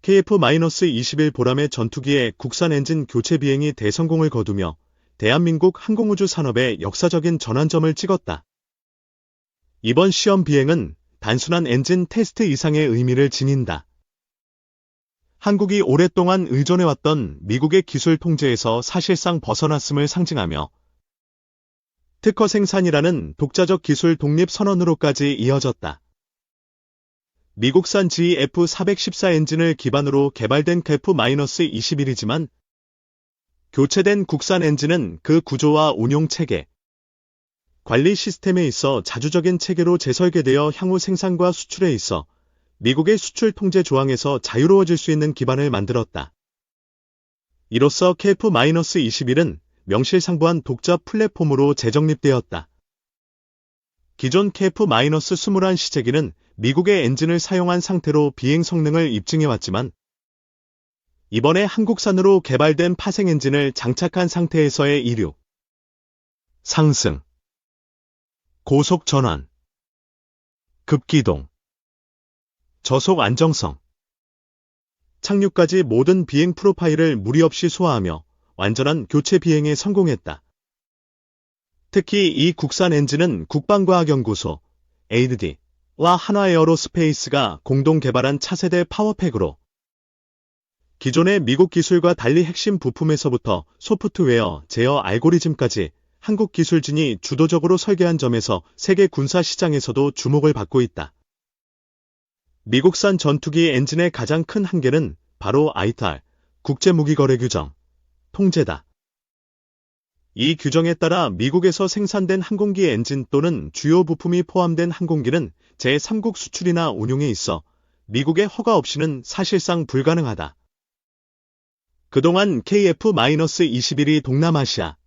KF-21 보람의 전투기의 국산 엔진 교체 비행이 대성공을 거두며 대한민국 항공우주 산업에 역사적인 전환점을 찍었다. 이번 시험 비행은 단순한 엔진 테스트 이상의 의미를 지닌다. 한국이 오랫동안 의존해왔던 미국의 기술 통제에서 사실상 벗어났음을 상징하며 특허 생산이라는 독자적 기술 독립 선언으로까지 이어졌다. 미국산 GF414 엔진을 기반으로 개발된 KF-21이지만 교체된 국산 엔진은 그 구조와 운용 체계, 관리 시스템에 있어 자주적인 체계로 재설계되어 향후 생산과 수출에 있어 미국의 수출 통제 조항에서 자유로워질 수 있는 기반을 만들었다. 이로써 KF-21은 명실상부한 독자 플랫폼으로 재정립되었다. 기존 KF-21 시제기는 미국의 엔진을 사용한 상태로 비행 성능을 입증해왔지만 이번에 한국산으로 개발된 파생 엔진을 장착한 상태에서의 이륙, 상승, 고속 전환, 급기동, 저속 안정성, 착륙까지 모든 비행 프로파일을 무리 없이 소화하며 완전한 교체 비행에 성공했다. 특히 이 국산 엔진은 국방과학연구소, ADD와 한화에어로스페이스가 공동 개발한 차세대 파워팩으로 기존의 미국 기술과 달리 핵심 부품에서부터 소프트웨어, 제어 알고리즘까지 한국 기술진이 주도적으로 설계한 점에서 세계 군사 시장에서도 주목을 받고 있다. 미국산 전투기 엔진의 가장 큰 한계는 바로 ITAR, 국제무기거래규정, 통제다. 이 규정에 따라 미국에서 생산된 항공기 엔진 또는 주요 부품이 포함된 항공기는 제3국 수출이나 운용에 있어 미국의 허가 없이는 사실상 불가능하다. 그동안 KF-21이 동남아시아,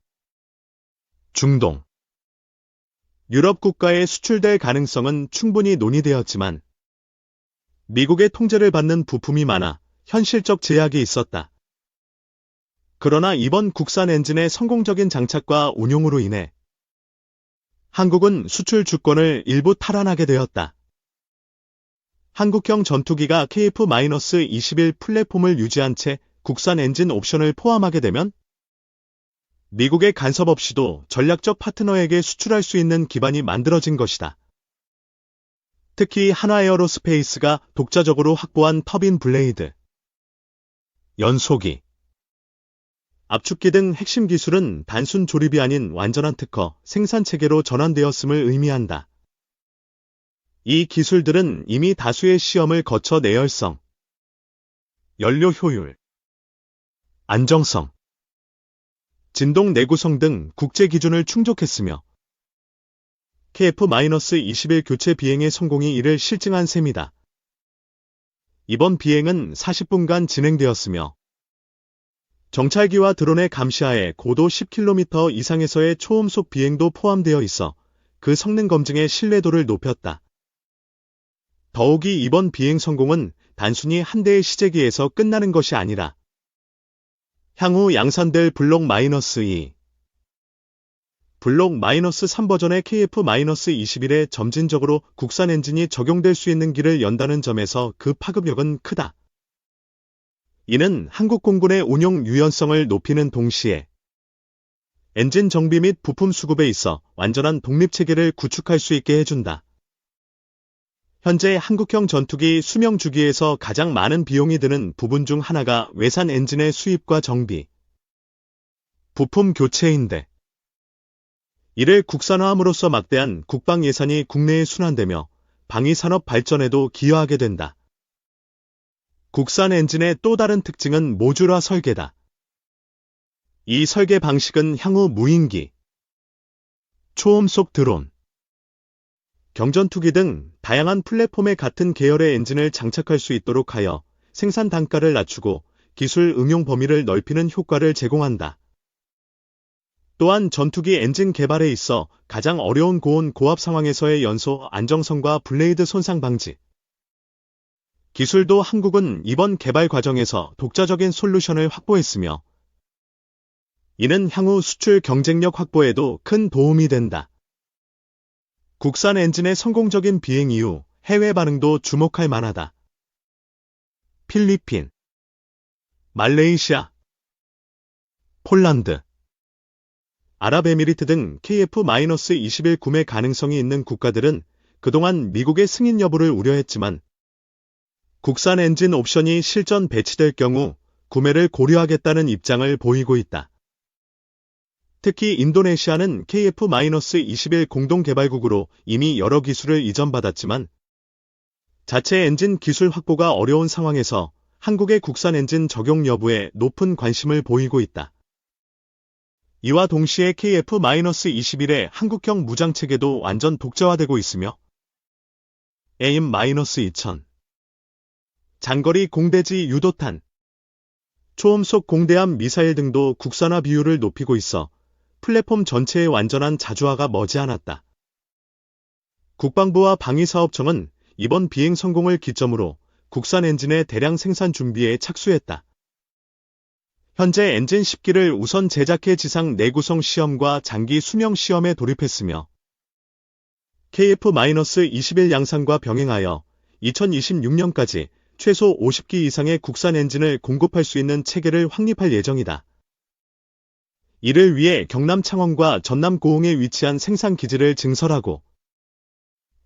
중동, 유럽 국가에 수출될 가능성은 충분히 논의되었지만 미국의 통제를 받는 부품이 많아 현실적 제약이 있었다. 그러나 이번 국산 엔진의 성공적인 장착과 운용으로 인해 한국은 수출 주권을 일부 탈환하게 되었다. 한국형 전투기가 KF-21 플랫폼을 유지한 채 국산 엔진 옵션을 포함하게 되면 미국의 간섭 없이도 전략적 파트너에게 수출할 수 있는 기반이 만들어진 것이다. 특히 한화에어로스페이스가 독자적으로 확보한 터빈 블레이드, 연소기, 압축기 등 핵심 기술은 단순 조립이 아닌 완전한 특허, 생산체계로 전환되었음을 의미한다. 이 기술들은 이미 다수의 시험을 거쳐 내열성, 연료 효율, 안정성, 진동 내구성 등 국제 기준을 충족했으며 KF-21 교체 비행의 성공이 이를 실증한 셈이다. 이번 비행은 40분간 진행되었으며 정찰기와 드론의 감시하에 고도 10km 이상에서의 초음속 비행도 포함되어 있어 그 성능 검증의 신뢰도를 높였다. 더욱이 이번 비행 성공은 단순히 한 대의 시제기에서 끝나는 것이 아니라 향후 양산될 블록-2, 블록-3 버전의 KF-21에 점진적으로 국산 엔진이 적용될 수 있는 길을 연다는 점에서 그 파급력은 크다. 이는 한국 공군의 운용 유연성을 높이는 동시에 엔진 정비 및 부품 수급에 있어 완전한 독립체계를 구축할 수 있게 해준다. 현재 한국형 전투기 수명 주기에서 가장 많은 비용이 드는 부분 중 하나가 외산 엔진의 수입과 정비, 부품 교체인데 이를 국산화함으로써 막대한 국방 예산이 국내에 순환되며 방위산업 발전에도 기여하게 된다. 국산 엔진의 또 다른 특징은 모듈화 설계다. 이 설계 방식은 향후 무인기, 초음속 드론, 경전투기 등 다양한 플랫폼에 같은 계열의 엔진을 장착할 수 있도록 하여 생산 단가를 낮추고 기술 응용 범위를 넓히는 효과를 제공한다. 또한 전투기 엔진 개발에 있어 가장 어려운 고온 고압 상황에서의 연소 안정성과 블레이드 손상 방지, 기술도 한국은 이번 개발 과정에서 독자적인 솔루션을 확보했으며 이는 향후 수출 경쟁력 확보에도 큰 도움이 된다. 국산 엔진의 성공적인 비행 이후 해외 반응도 주목할 만하다. 필리핀, 말레이시아, 폴란드, 아랍에미리트 등 KF-21 구매 가능성이 있는 국가들은 그동안 미국의 승인 여부를 우려했지만 국산 엔진 옵션이 실전 배치될 경우 구매를 고려하겠다는 입장을 보이고 있다. 특히 인도네시아는 KF-21 공동개발국으로 이미 여러 기술을 이전받았지만 자체 엔진 기술 확보가 어려운 상황에서 한국의 국산 엔진 적용 여부에 높은 관심을 보이고 있다. 이와 동시에 KF-21의 한국형 무장체계도 완전 독자화되고 있으며 AIM-2000, 장거리 공대지 유도탄, 초음속 공대함 미사일 등도 국산화 비율을 높이고 있어 플랫폼 전체의 완전한 자주화가 머지않았다. 국방부와 방위사업청은 이번 비행 성공을 기점으로 국산 엔진의 대량 생산 준비에 착수했다. 현재 엔진 10기를 우선 제작해 지상 내구성 시험과 장기 수명 시험에 돌입했으며 KF-21 양산과 병행하여 2026년까지 최소 50기 이상의 국산 엔진을 공급할 수 있는 체계를 확립할 예정이다. 이를 위해 경남 창원과 전남 고흥에 위치한 생산기지를 증설하고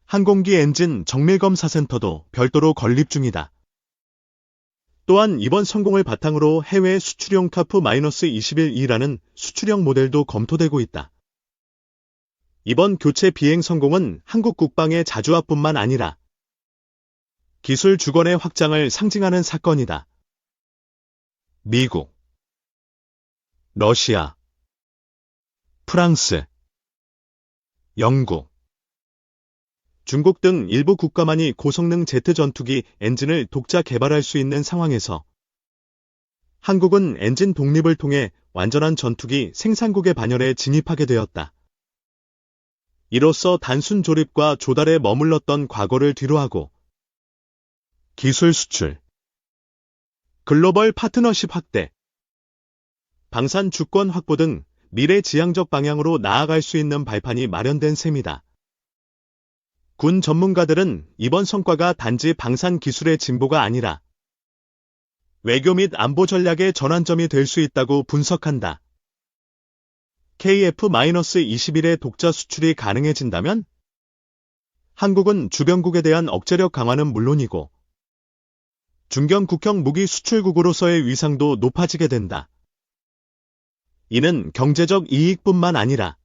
항공기 엔진 정밀검사센터도 별도로 건립 중이다. 또한 이번 성공을 바탕으로 해외 수출용 KF-21이라는 수출형 모델도 검토되고 있다. 이번 교체 비행 성공은 한국 국방의 자주화뿐만 아니라 기술 주권의 확장을 상징하는 사건이다. 미국, 러시아, 프랑스, 영국, 중국 등 일부 국가만이 고성능 제트 전투기 엔진을 독자 개발할 수 있는 상황에서 한국은 엔진 독립을 통해 완전한 전투기 생산국의 반열에 진입하게 되었다. 이로써 단순 조립과 조달에 머물렀던 과거를 뒤로하고 기술 수출, 글로벌 파트너십 확대, 방산 주권 확보 등 미래 지향적 방향으로 나아갈 수 있는 발판이 마련된 셈이다. 군 전문가들은 이번 성과가 단지 방산 기술의 진보가 아니라 외교 및 안보 전략의 전환점이 될 수 있다고 분석한다. KF-21의 독자 수출이 가능해진다면 한국은 주변국에 대한 억제력 강화는 물론이고 중견 국형 무기 수출국으로서의 위상도 높아지게 된다. 이는 경제적 이익뿐만 아니라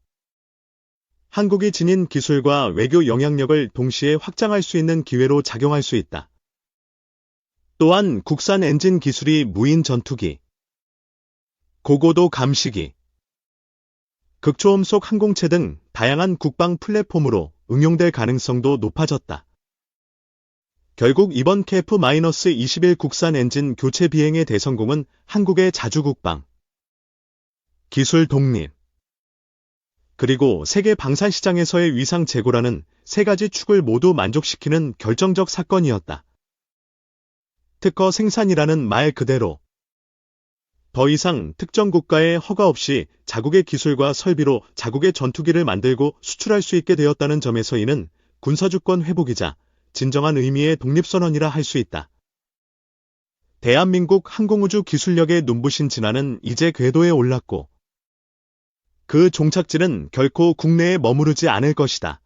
한국이 지닌 기술과 외교 영향력을 동시에 확장할 수 있는 기회로 작용할 수 있다. 또한 국산 엔진 기술이 무인 전투기, 고고도 감시기, 극초음속 항공체 등 다양한 국방 플랫폼으로 응용될 가능성도 높아졌다. 결국 이번 KF-21 국산 엔진 교체 비행의 대성공은 한국의 자주국방, 기술 독립, 그리고 세계 방산 시장에서의 위상 제고라는 세 가지 축을 모두 만족시키는 결정적 사건이었다. 특허 생산이라는 말 그대로 더 이상 특정 국가의 허가 없이 자국의 기술과 설비로 자국의 전투기를 만들고 수출할 수 있게 되었다는 점에서 이는 군사주권 회복이자 진정한 의미의 독립선언이라 할 수 있다. 대한민국 항공우주 기술력의 눈부신 진화는 이제 궤도에 올랐고 그 종착지는 결코 국내에 머무르지 않을 것이다.